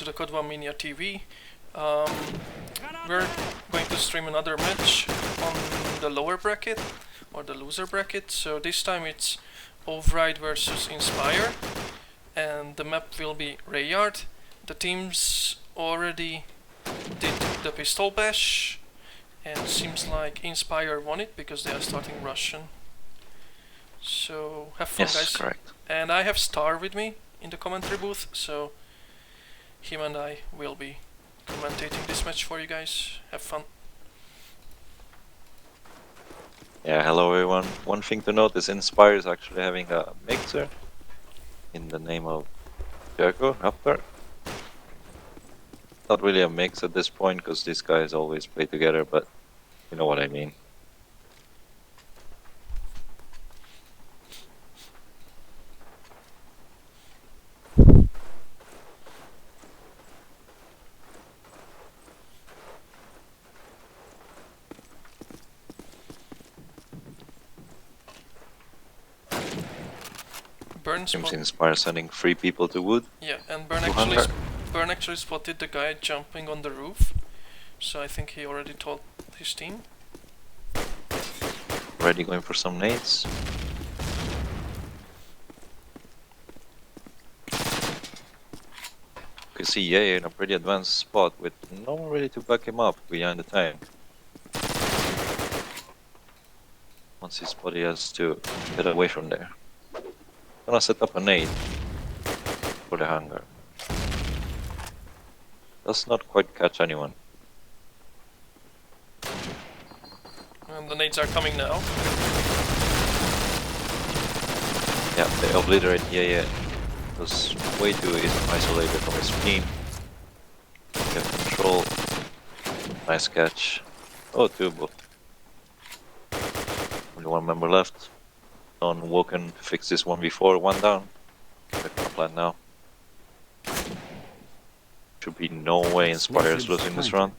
to the CoD1 Mania TV. We're going to stream another match on the lower bracket, or the loser bracket. So this time it's OVERiDE versus inSpire, and the map will be Rayard. The teams already did the pistol bash, and seems like inSpire won it because they are starting Russian. So have fun, yes, guys. Correct. And I have Star with me in the commentary booth, so him and I will be commentating this match for you guys. Have fun. Yeah, hello everyone. One thing to note is inSpire is actually having a mixer in the name of Jericho up there. Not really a mix at this point because these guys always play together, but you know what I mean. Seems inSpire sending 3 people to wood. Yeah, and Burn actually spotted the guy jumping on the roof, so I think he already told his team. Already going for some nades. You can see Yaya in a pretty advanced spot with no one ready to back him up behind the tank. Once his body has to get away from there. Gonna set up a nade for the hangar. Does not quite catch anyone. And the nades are coming now. Yeah, they obliterate Yaya. Was way too isolated from his team. Get control. Nice catch. Oh, 2 both. Only 1 member left. On Woken to fix this 1v4, 1 down. Check the plan now. Should be no way inSpire is losing this round.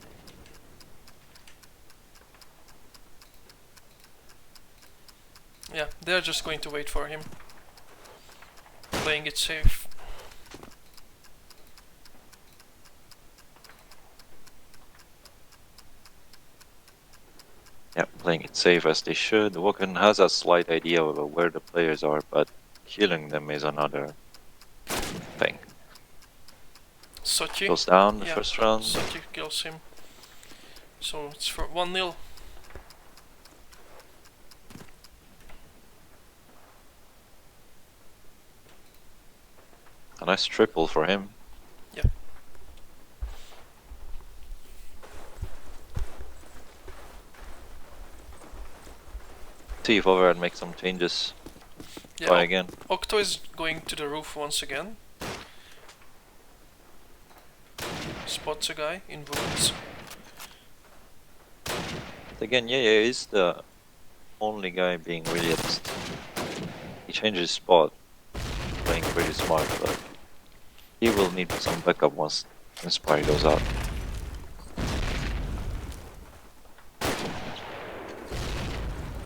Yeah, they're just going to wait for him. Playing it safe. Yeah, playing it safe as they should. Woken has a slight idea of where the players are, but killing them is another thing. Sochi Goes down the first round. Sochi kills him. So it's for 1-0. A nice triple for him. Yeah. See if OVERiDE makes some changes. Yeah, Try again. Octo is going to the roof once again. Spots a guy in woods. But again, Yaya is the only guy being really at... He changed his spot, playing pretty smart, but he will need some backup once inSpire goes out.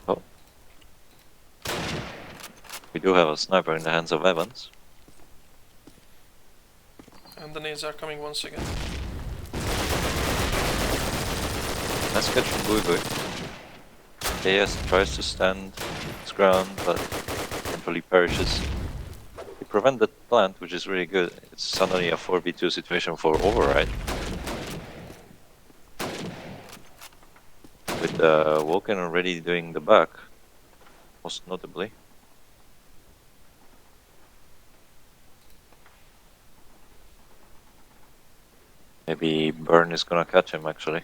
Oh. We do have a sniper in the hands of Evans. And the nades are coming once again. Nice catch from Bui. Yes, tries to stand his ground, but eventually perishes. He prevented the plant, which is really good. It's suddenly a 4v2 situation for OVERiDE. With Woken already doing the back, most notably. Maybe Burn is gonna catch him actually.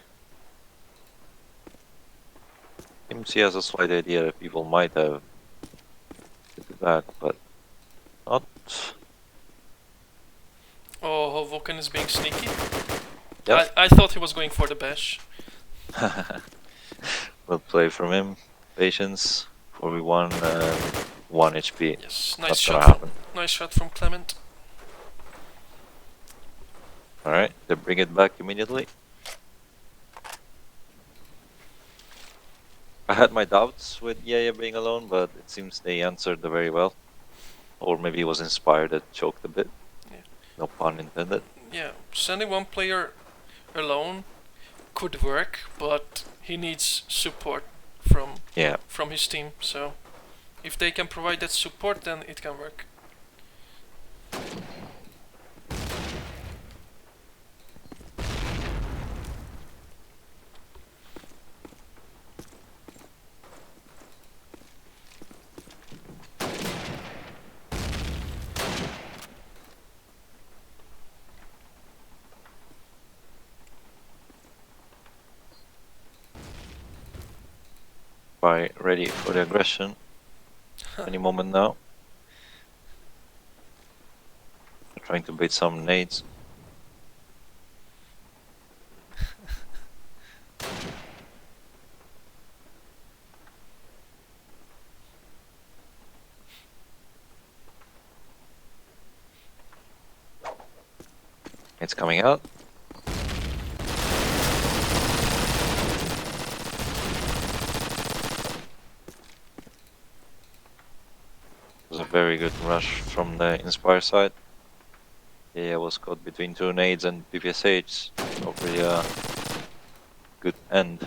Seems he has a slight idea that people might have hit the back, but not. Oh, Vulcan is being sneaky. Yep. I thought he was going for the bash. Well play from him. Patience. 4v1 and 1 HP. Yes, nice shot. Nice shot from Clement. Alright, they bring it back immediately. I had my doubts with Yaya being alone, but it seems they answered very well. Or maybe it was inSpire that choked a bit. Yeah. No pun intended. yeah, sending one player alone could work, but he needs support from Yeah. his team. So if they can provide that support, then it can work. Ready for the aggression. Any moment now. Trying to bait some nades. It's coming out. It was a very good rush from the inSpire side. Yeah, was caught between two nades and PPSH. Probably a good end.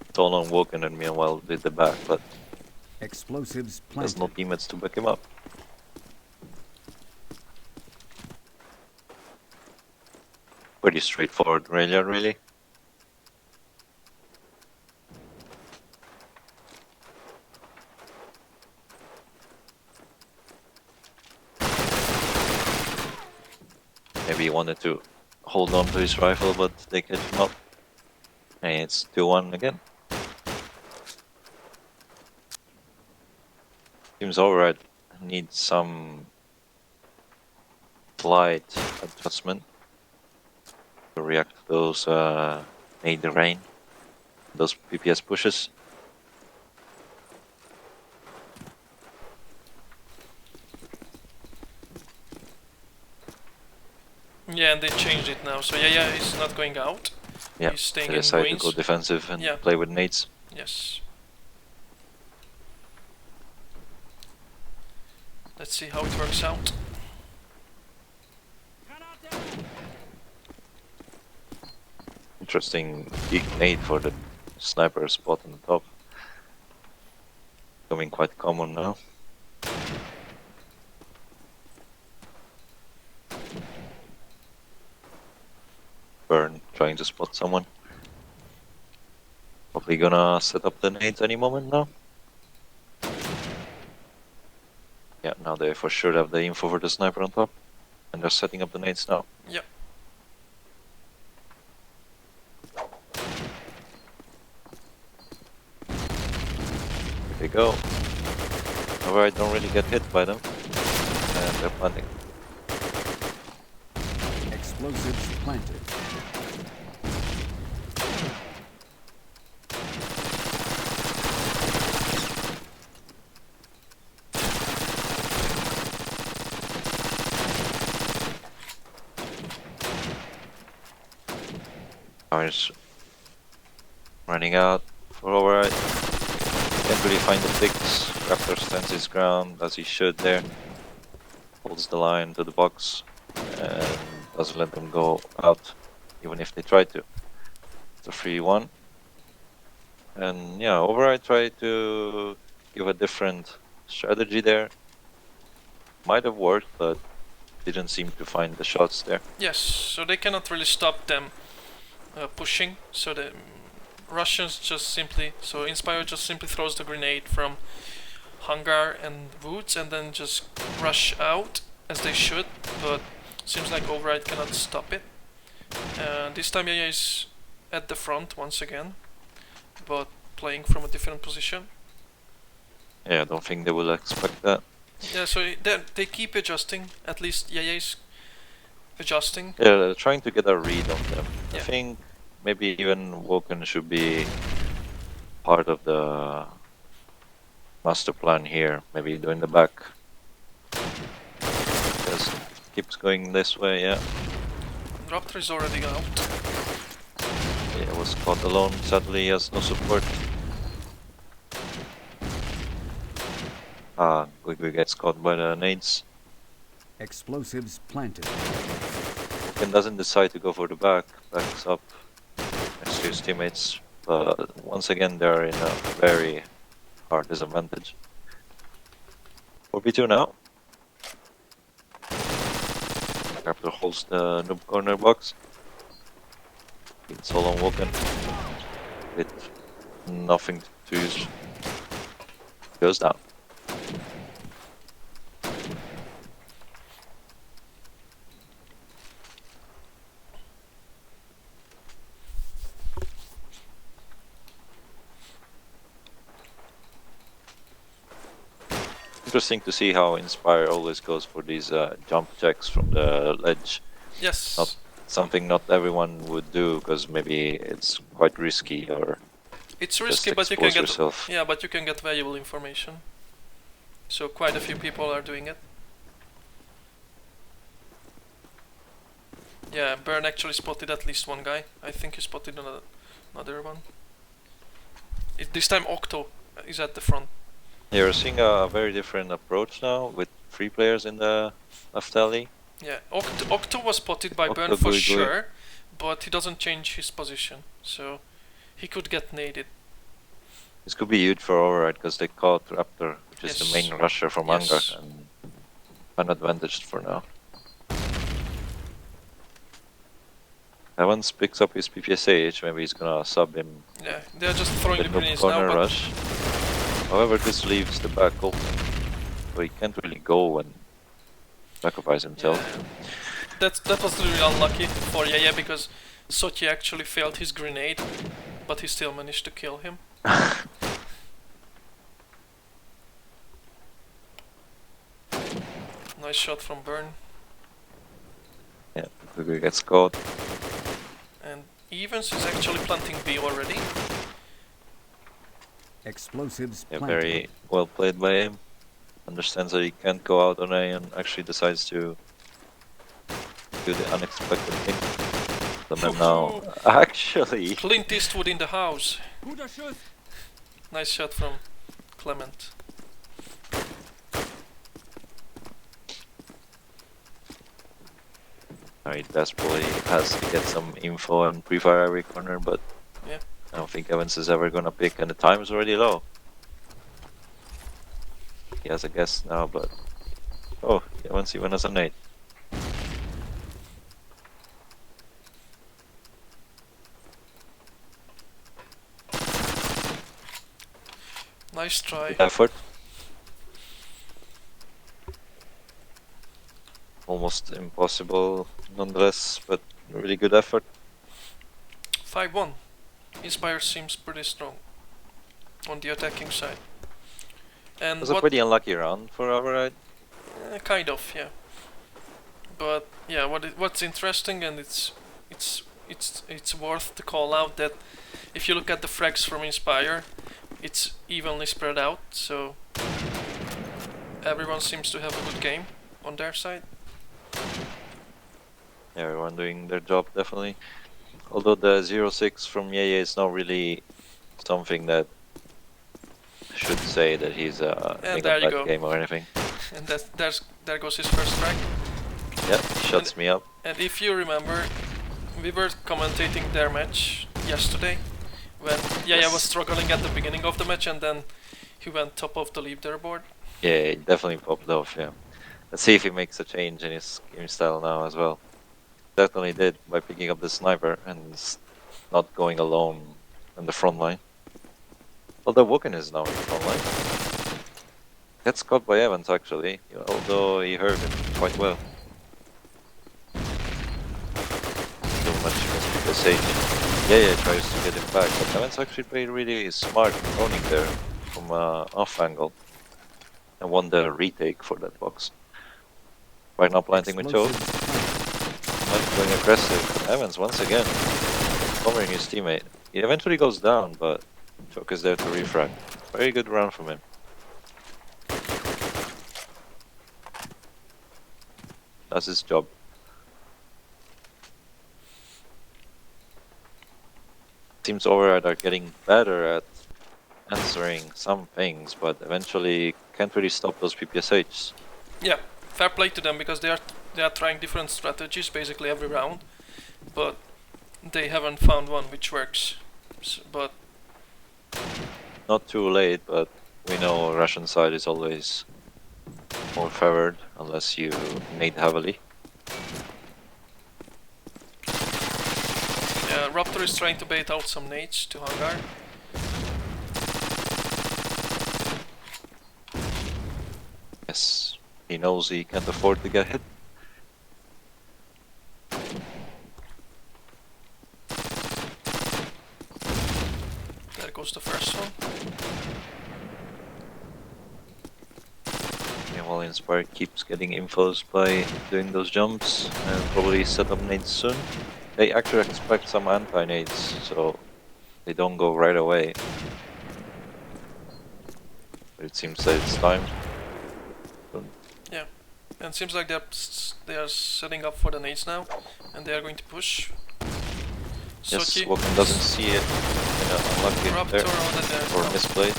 It's all on Woken and meanwhile did the back, but Explosives there's no planted. teammates to back him up. Pretty straightforward Raylia, really. Maybe he wanted to hold on to his rifle, but they catch him up. And it's 2-1 again. Seems alright. Needs some slight adjustment to react to those nade rain, those PPS pushes. Yeah, and they changed it now. So yeah, he's not going out. Yeah, He's staying they in decide to greens. go defensive and Yeah. play with nades. Yes. Let's see how it works out. Interesting big nade for the sniper spot on the top. Becoming quite common now. Burn trying to spot someone. Probably gonna set up the nades any moment now. Yeah, now they for sure have the info for the sniper on top. And they're setting up the nades now. Yep. Here they go. However, I don't really get hit by them. And they're planting. Explosives planted. Power's running out for OVERiDE. Can't really find the fix. Raptor stands his ground as he should there. Holds the line to the box and doesn't let them go out, even if they try to. It's a 3-1. And yeah, OVERiDE tried to give a different strategy there. Might have worked, but didn't seem to find the shots there. Yes, so they cannot really stop them pushing. So the Russians just simply, so inSpire just simply throws the grenade from hangar and woods and then just rush out as they should. But seems like OVERiDE cannot stop it. This time Yaya is at the front once again, but playing from a different position. Yeah, I don't think they will expect that. Yeah, so they keep adjusting. At least Yaya is adjusting. Yeah, they're trying to get a read on them. Yeah. I think maybe even Woken should be part of the master plan here. Maybe doing the back. Because it keeps going this way, yeah. Raptor is already out. Yeah, was caught alone. Sadly, he has no support. Guigui gets caught by the nades. Explosives planted. Ken doesn't decide to go for the backs up next to his teammates, but once again they're in a very hard disadvantage. 4v2 now. Raptor holds the noob corner box. It's all on Vulcan. With nothing to use. Goes down. Interesting to see how inSpire always goes for these jump checks from the ledge. Yes. Not something not everyone would do because maybe it's quite risky or It's risky, just but you can expose get yourself. yeah, but you can get valuable information. So quite a few people are doing it. Yeah, Burn actually spotted at least one guy. I think he spotted another one. This time Octo is at the front. Yeah, we're seeing a very different approach now with 3 players in the left alley. Yeah, Octo was spotted by Octo Burn for Gui Gui. sure, but he doesn't change his position, so he could get naded. This could be huge for OVERiDE because they caught Raptor, which is the Yes. main rusher from Yes. Hangar, and unadvantaged for now. Evans picks up his PPSH, maybe he's gonna sub him Yeah, they're just throwing the the noob grenades now, corner but rush. However, this leaves the back open, so he can't really go and sacrifice himself. yeah. That was really unlucky for Yaya because Sochi actually failed his grenade, but he still managed to kill him. Nice shot from Burn. Yeah, Gui gets caught. And Evans is actually planting B already. Explosives Yeah, planted. very well played by him. Understands that he can't go out on A and actually decides to do the unexpected thing. The man now actually Clint Eastwood in the house. Nice shot from Clement. he desperately has to get some info and pre-fire every corner, but Yeah. I don't think Evans is ever gonna pick, and the time is already low. He has a guess now, but oh, Evans even has a nade. Nice try. Effort. Almost impossible nonetheless, but really good effort. 5-1. inSpire seems pretty strong on the attacking side. And It was a pretty unlucky round for OVERiDE. kind of, yeah. But yeah, what's interesting, and it's worth to call out that if you look at the frags from inSpire, it's evenly spread out, so everyone seems to have a good game on their side. Yeah, everyone doing their job, definitely. Although the 0-6 from Yeye is not really something that should say that he's having there a you bad go. game or anything. And there goes his first frag. Yeah, shuts me up. And if you remember, we were commentating their match yesterday, when Yaya was struggling at the beginning of the match, and then he went top of the leaderboard. Yeah, he definitely popped off, yeah. Let's see if he makes a change in his game style now as well. Definitely did by picking up the sniper and not going alone in the front line. Although Woken is now in the front line. Gets caught by Evans actually, although he heard him quite well. So much SPSH. Yeah, tries to get him back, but Evans actually played really smart owning there from off angle and won the retake for that box. Right now planting with Joe. Not going aggressive. Evans once again covering his teammate. He eventually goes down, but Choke is there to refrag. Very good round from him. Does his job. Seems OVERiDE are getting better at answering some things, but eventually can't really stop those PPSHs. Yeah, fair play to them because they are trying different strategies basically every round, but they haven't found one which works. But Not too late, but we know Russian side is always more favored unless you nade heavily. yeah, Raptor is trying to bait out some nades to Hangar. Yes, he knows he can't afford to get hit. There goes the first one. Yeah, while inSpire keeps getting infos by doing those jumps and probably set up nades soon. They actually expect some anti-nades, so they don't go right away. But it seems that it's time. Yeah, and it seems like they are setting up for the nades now, and they are going to push. Yes, Sochi, Woken doesn't see it. Unlucky Raptor there. over there. Or misplayed.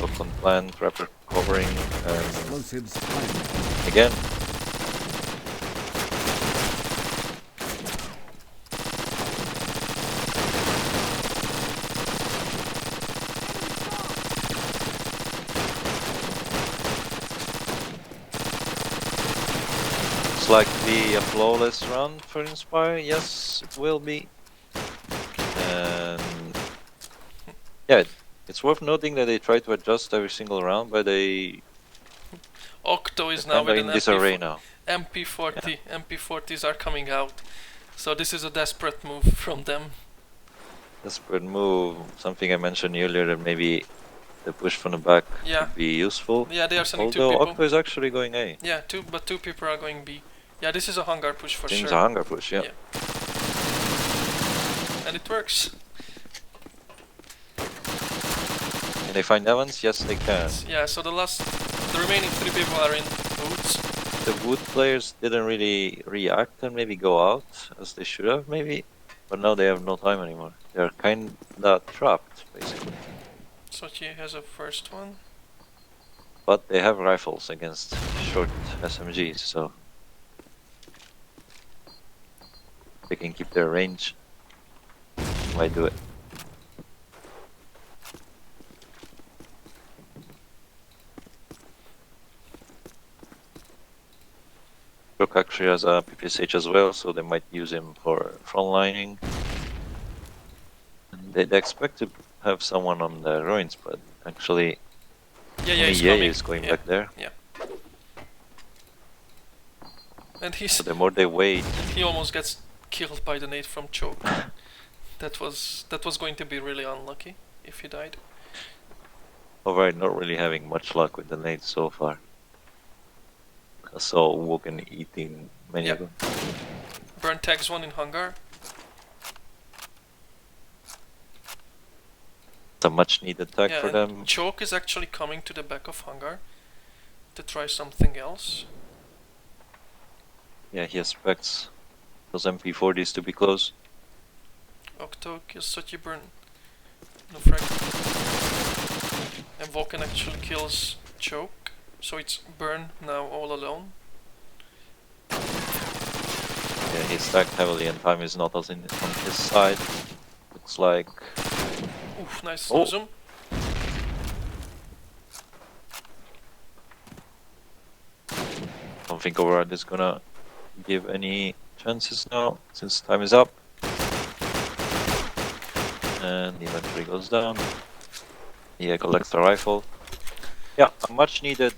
Woken plant, Raptor covering, and Explosives planted. again. Looks like be a flawless run for inSpire. Yes, it will be. And yeah, it's worth noting that they try to adjust every single round, but they Octo is they're now with kinda an in disarray now. MP40. MP40s are coming out. So this is a desperate move from them. Desperate move. Something I mentioned earlier that maybe the push from the back Yeah. could be useful. Yeah, they are sending two Although people. Octo is actually going A. Yeah, but two people are going B. Yeah, this is a Hangar push for Seems sure. a hunger push, yeah. Yeah. And it works. Can they find Evans? Yes, they can. Yeah, so the remaining three people are in boots. The wood players didn't really react and maybe go out as they should have, maybe. But now they have no time anymore. They're kinda trapped, basically. Sochi has a first one. But they have rifles against short SMGs, so they can keep their range. Why do it? Brook actually has a PPSH as well, so they might use him for frontlining. And they expect to have someone on the ruins, but actually Yeah, only he's Ye coming. is going Yeah. back there. And So the more they wait, he almost gets killed by the nade from choke. that was going to be really unlucky if he died. OVERiDE not really having much luck with the nades so far. I saw Woken eating many of them. Burn tags one in Hangar. It's a much needed tag Yeah, for and them. Choke is actually coming to the back of Hangar to try something else. Yeah, he expects those MP40s to be close. Octo kills Sochi burn. No frag. And Vulcan actually kills Choke. So it's Burn now all alone. Yeah, he's stacked heavily and time is not as on his side. Looks like... Oof, nice Oh. zoom. I don't think OVERiDE is gonna give any chances now, since time is up. And the inventory goes down. Yeah, collects the rifle. Yeah, a much needed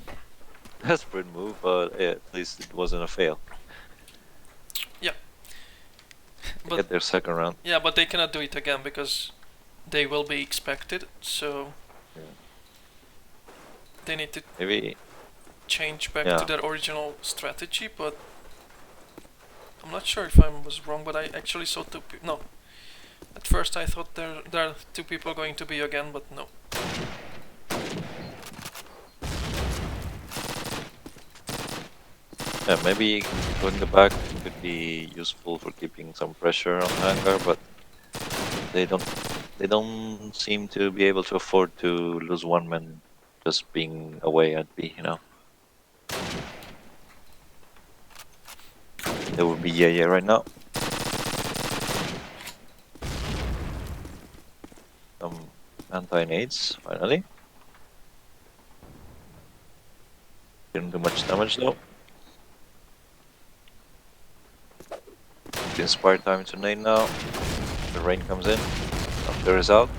desperate move, but yeah, at least it wasn't a fail. But Get their second round. yeah, but they cannot do it again because they will be expected. So Yeah. they need to Maybe change back Yeah. to their original strategy. But I'm not sure if I was wrong. But I actually saw two people. No, at first I thought there are two people going to be again, but no. yeah, maybe going the back could be useful for keeping some pressure on Hangar, but they don't seem to be able to afford to lose one man just being away at B, you know. There would be yeah right now. Some anti-nades, finally. Didn't do much damage though. inSpire time to nade now. The rain comes in. After is out.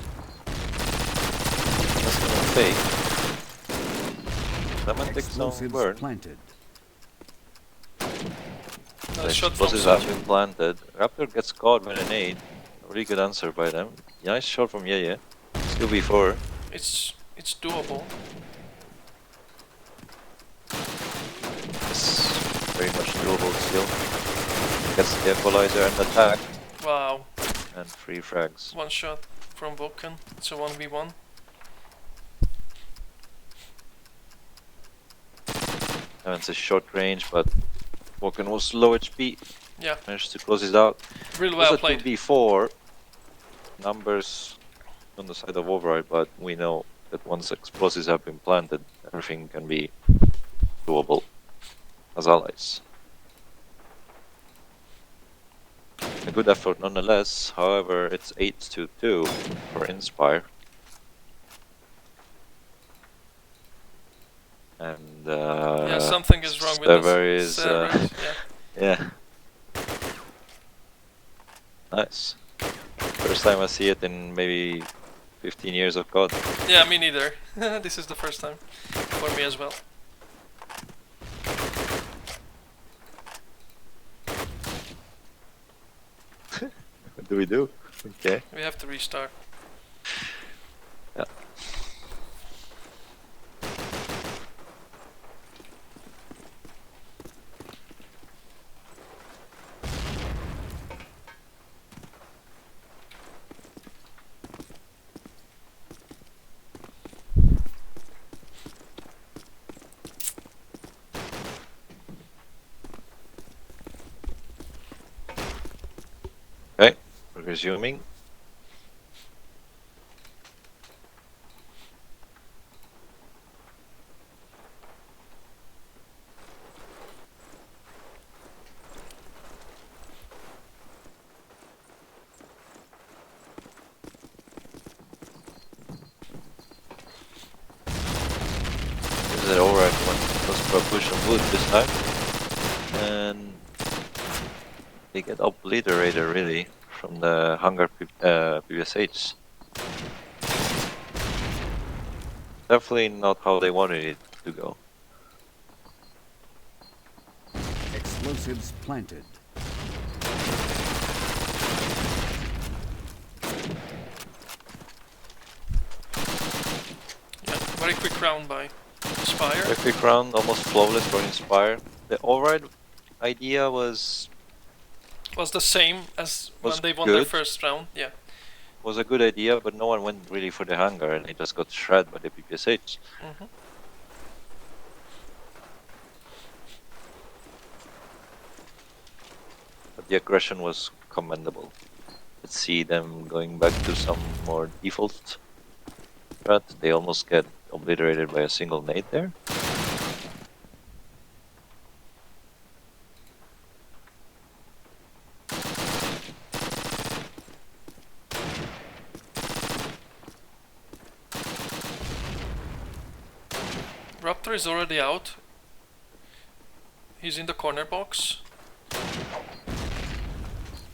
That's gonna fake. Semantic zone Explosives burn. planted. Nice The shot from explosives have Sam. been planted. Raptor gets caught with an nade. A really good answer by them. Nice shot from Yeye. Still B4. It's doable. It's very much doable still. Gets the equalizer and attack. Wow, And 3 frags. one shot from Vulcan. It's a 1v1. And it's a short range, but Woken was low HP. Yeah, Managed to close it out. really It was well a played. 2v4. Numbers on the side of OVERiDE, but we know that once explosives have been planted, everything can be doable as allies. A good effort nonetheless, however, it's 8-2 for inSpire. And Yeah, something is wrong with Sever this. is Sever, yeah. yeah. Nice. First time I see it in maybe 15 years of CoD. Yeah, me neither. This is the first time for me as well. What do we do? Okay. We have to restart. Yeah. Okay, we're resuming. Is it alright? Let's for a push on wood this time. And they get obliterated really from the hunger PSH. Definitely not how they wanted it to go. Explosives planted. Yeah, very quick round by inSpire. A quick round, almost flawless for inSpire. The OVERiDE idea was Was the same as when Was they won their good. first round. Yeah. a good idea, but no one went really for the hunger, and they just got shredded by the PPSH. Mhm. But the aggression was commendable. Let's see them going back to some more default strat. They almost get obliterated by a single nade there. Raptor is already out. He's in the corner box.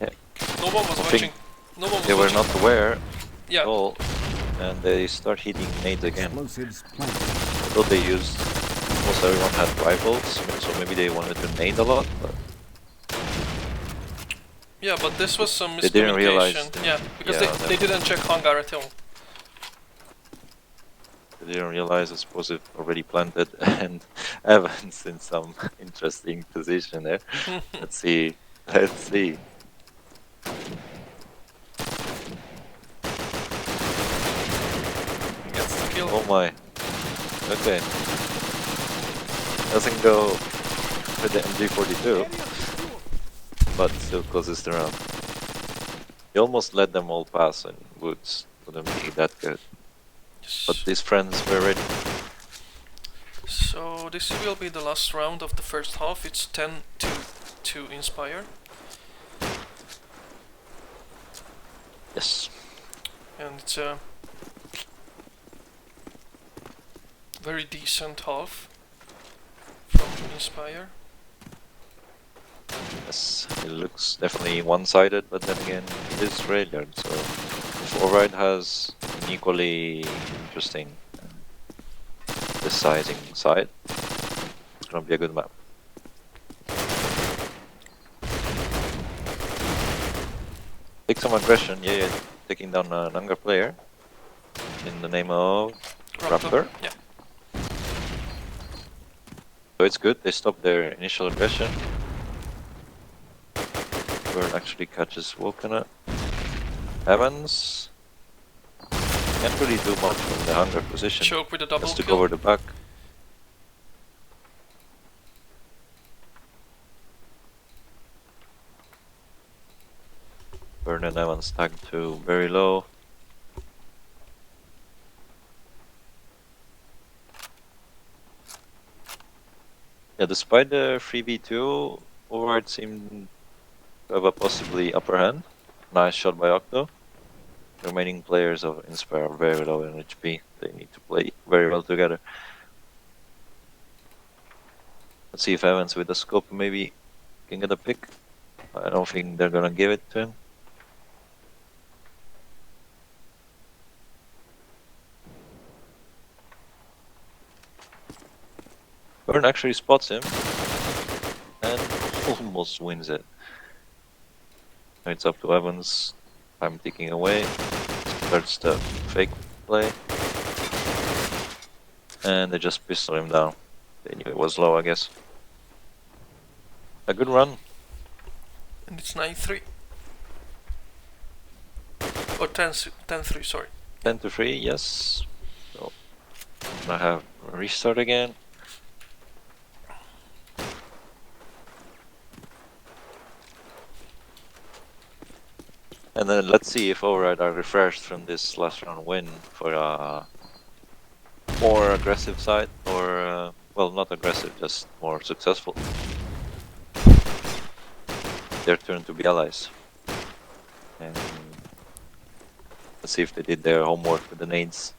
Yeah. No one was I watching. think No one was They were watching. not aware Yeah. at all, and they start hitting nades again. Explosives planted. I thought they used, almost everyone had rifles, so maybe they wanted to nade a lot, but Yeah, but this was some They didn't realize miscommunication. that- Yeah, because yeah, they didn't check hangar at all. they didn't realize explosive already planted, and Evans in some interesting position there. Let's see. Let's see. Gets the kill. Oh my. Okay. Doesn't go for the MG42, but still closes the round. He almost let them all pass, and Woods wouldn't be that good. But these friends were ready. So this will be the last round of the first half. It's 10 to inSpire. Yes. And it's a very decent half from inSpire. Yes, it looks definitely one-sided, but then again, it is Radiant, so if OVERiDE has an equally interesting deciding side, it's gonna be a good map. Take some aggression, yeah, taking down an Hunger player in the name of Raptor. Yeah. So it's good, they stopped their initial aggression. Burn actually catches Volcana. Evans can't really do much from the Hunger position. Choke with a double Has to kill. cover the back. Burn and Evans tagged to very low. Yeah, despite the 3v2, OVERiDE seemed to have a possibly upper hand. Nice shot by Octo. The remaining players of inSpire are very low in HP. They need to play very well together. Let's see if Evans with the scope maybe can get a pick. I don't think they're gonna give it to him. Burn actually spots him and almost wins it. Now it's up to Evans. Time ticking away. Starts the fake play. And they just pistol him down. They knew it was low, I guess. A good run. And it's 9-3. Or 10-3, sorry. 10-3, yes. So I have a restart again. And then let's see if OVERiDE are refreshed from this last round win for a more aggressive side, or well, not aggressive, just more successful. Their turn to be allies. And let's see if they did their homework with the nades.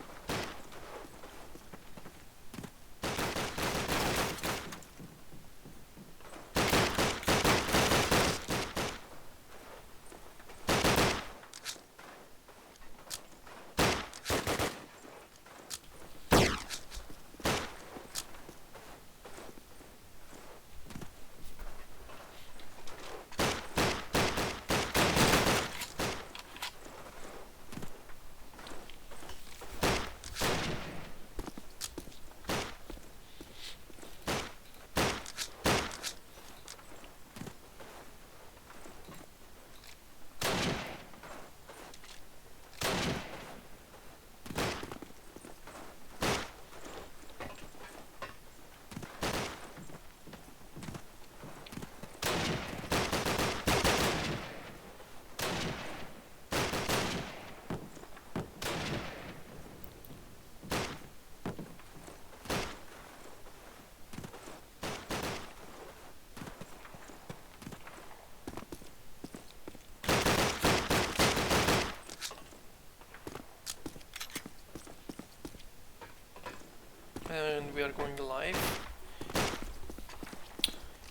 And we are going live.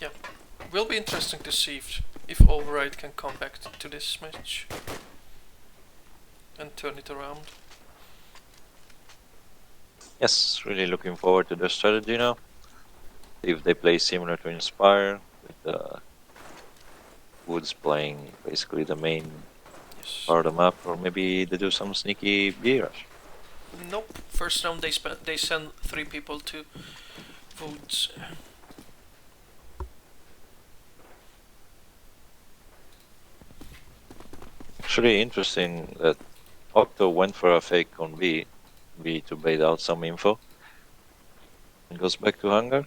Yeah, will be interesting to see if OVERiDE can come back to this match and turn it around. Yes, really looking forward to their strategy now. If they play similar to inSpire, with the Woods playing basically the main Yes. part of the map, or maybe they do some sneaky B rush. Nope. First round they send 3 people to Woods. Actually interesting that Octo went for a fake on B to bait out some info. And goes back to Hunger.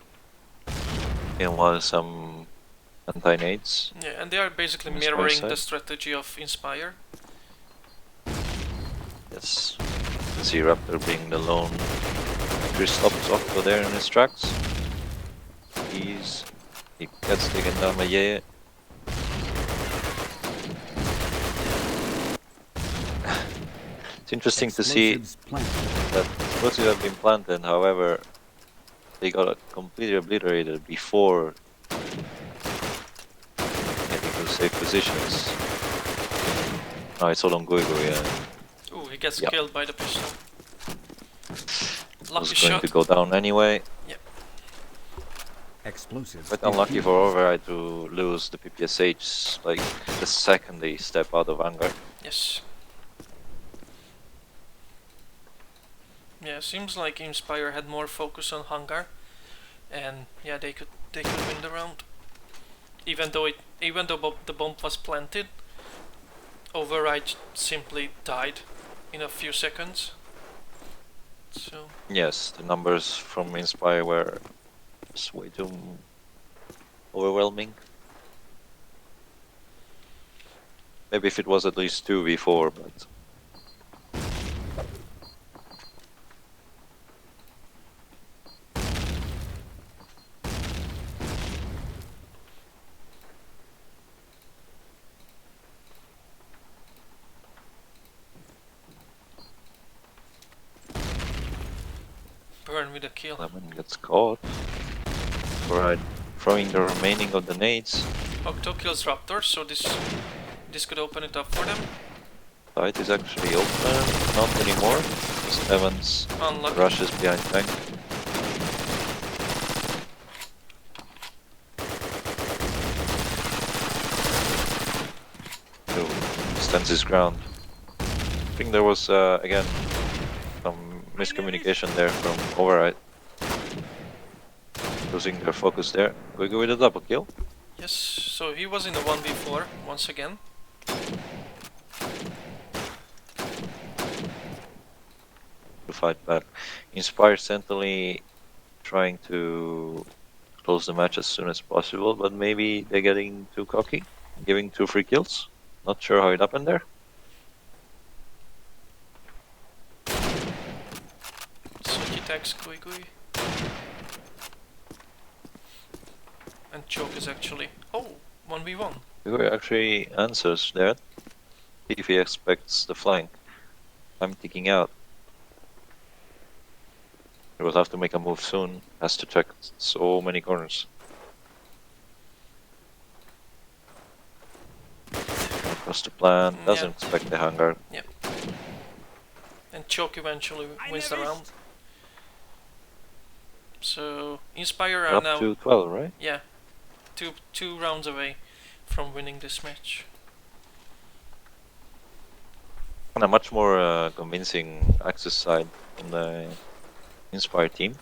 And while some anti-nades. Yeah, and they are basically On the mirroring side. the strategy of inSpire. Yes. You can see Raptor being the lone Chris stops Octo there in his tracks. He gets taken down by Yeye. It's interesting to see Explosives planted. that explosives have been planted, however, they got completely obliterated before getting to safe positions. Now it's all on Goigo, yeah. Ooh, he gets Yeah. killed by the pistol. Was Lucky going shot. to go down anyway. Explosives. But unlucky defused. for OVERiDE to lose the PPSH like the second they step out of hangar. Yes. Yeah, seems like inSpire had more focus on hangar, and yeah, they could win the round. Even though the bomb was planted, OVERiDE simply died in a few seconds. So Yes, the numbers from inSpire were just way too overwhelming. Maybe if it was at least 2v4, but burn with a kill. Lemon gets caught. OVERiDE throwing the remaining of the nades. Octo kills Raptor, so this could open it up for them. Site is actually open, not anymore. Just Evans Unlucky. rushes behind tank. So stands his ground. I think there was again some miscommunication there from OVERiDE. Losing their focus there. We go with a double kill. Yes, so he was in the 1v4 once again. To fight back. inSpire Sentinel trying to close the match as soon as possible, but maybe they're getting too cocky, giving 2 free kills. Not sure how it happened there. So he attacks Gui Gui. And Choke is actually... Oh! 1v1. He actually answers there. If he expects the flank. I'm ticking out. He will have to make a move soon. Has to check so many corners. Across the plan. Doesn't expect the hangar. And Choke eventually wins the round. So inSpire are Up now to 12, right? yeah, two rounds away from winning this match. And a much more convincing Axis side on the inSpire team.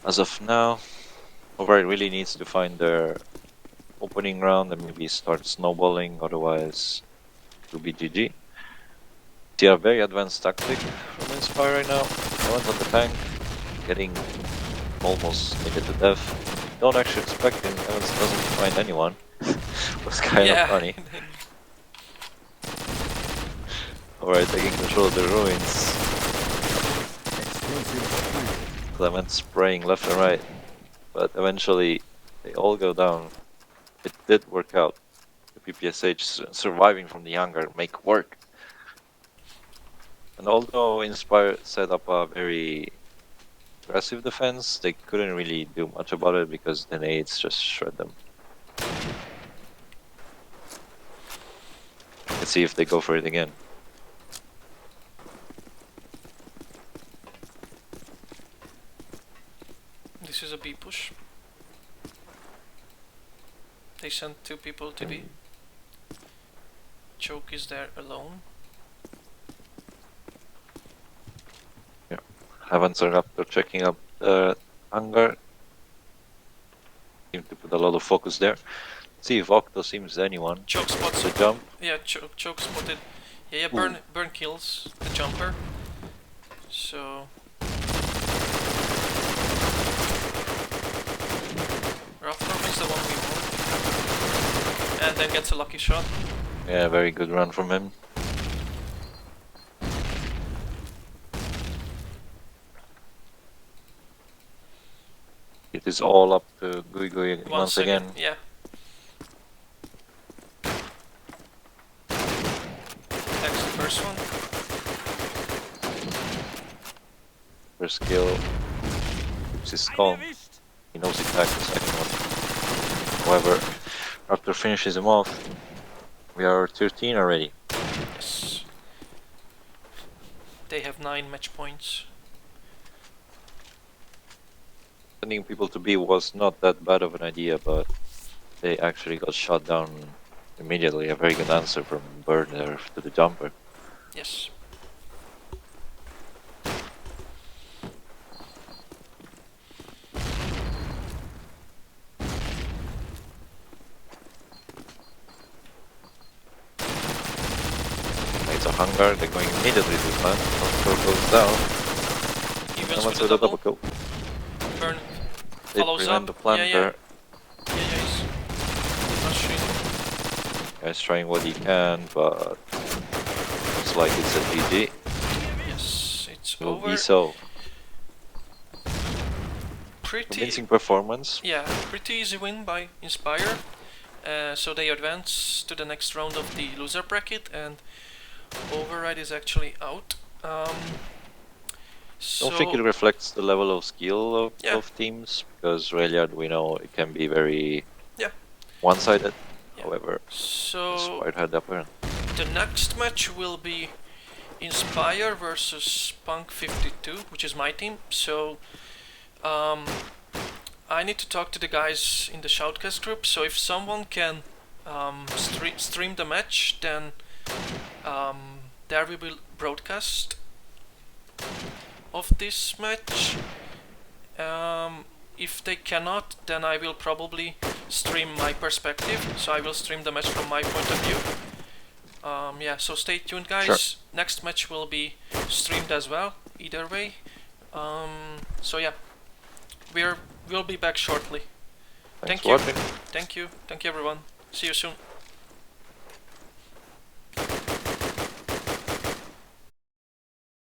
As of now, OVERiDE really needs to find their opening round and maybe start snowballing, otherwise it will be GG. See a very advanced tactic from inSpire right now. Evans on the tank, getting almost naked to death. Don't actually expect him, Evans doesn't find anyone. Was kind of funny. Alright, taking control of the ruins. Explosives planted. Clement spraying left and right, but eventually they all go down. It did work out. The PPSH surviving from the hangar make work. And although inSpire set up a very aggressive defense, they couldn't really do much about it because the nades just shred them. Let's see if they go for it again. This is a B push. They sent 2 people to B. Choke is there alone. Evans are up, they're checking up the hangar. Seem to put a lot of focus there. Let's see if Octo seems anyone. Choke spots The jump. Yeah, Choke spotted. Yeah, Ooh. burn kills the jumper. So Raptor wins the 1v1 and then gets a lucky shot. Yeah, very good run from him. is all up to Gui Gui once again. Yeah. That's the first one. First skill keeps his calm. He knows exactly the second one. However, after finishes him off, we are 13 already. Yes. They have 9 match points. Sending people to B was not that bad of an idea, but they actually got shot down immediately. A very good answer from Bird there to the jumper. Yes. It's a hunger, they're going immediately to plant. Control goes down. He wins Someone's with with a a double. double kill. Burn They follows prevent up. the planter. Yeah, he's rushing. Guy's trying what he can, but looks like it's a GG. Yes, it's Will over. be so. Pretty. Convincing performance. Yeah, pretty easy win by inSpire. So they advance to the next round of the loser bracket, and OVERiDE is actually out. Don't think it reflects the level of skill of, Yeah. of teams, because Rayliard, we know it can be very Yeah. one-sided. Yeah. However, So inSpire had the upper hand. the next match will be inSpire versus Punk52, which is my team. So I need to talk to the guys in the shoutcast group. So if someone can stream the match, then there we will broadcast of this match. If they cannot, then I will probably stream my perspective. So I will stream the match from my point of view. Yeah, so stay tuned, guys. Sure. Next match will be streamed as well, either way. So yeah, we'll be back shortly. Thanks Thank for you. watching. Thank you everyone. See you soon.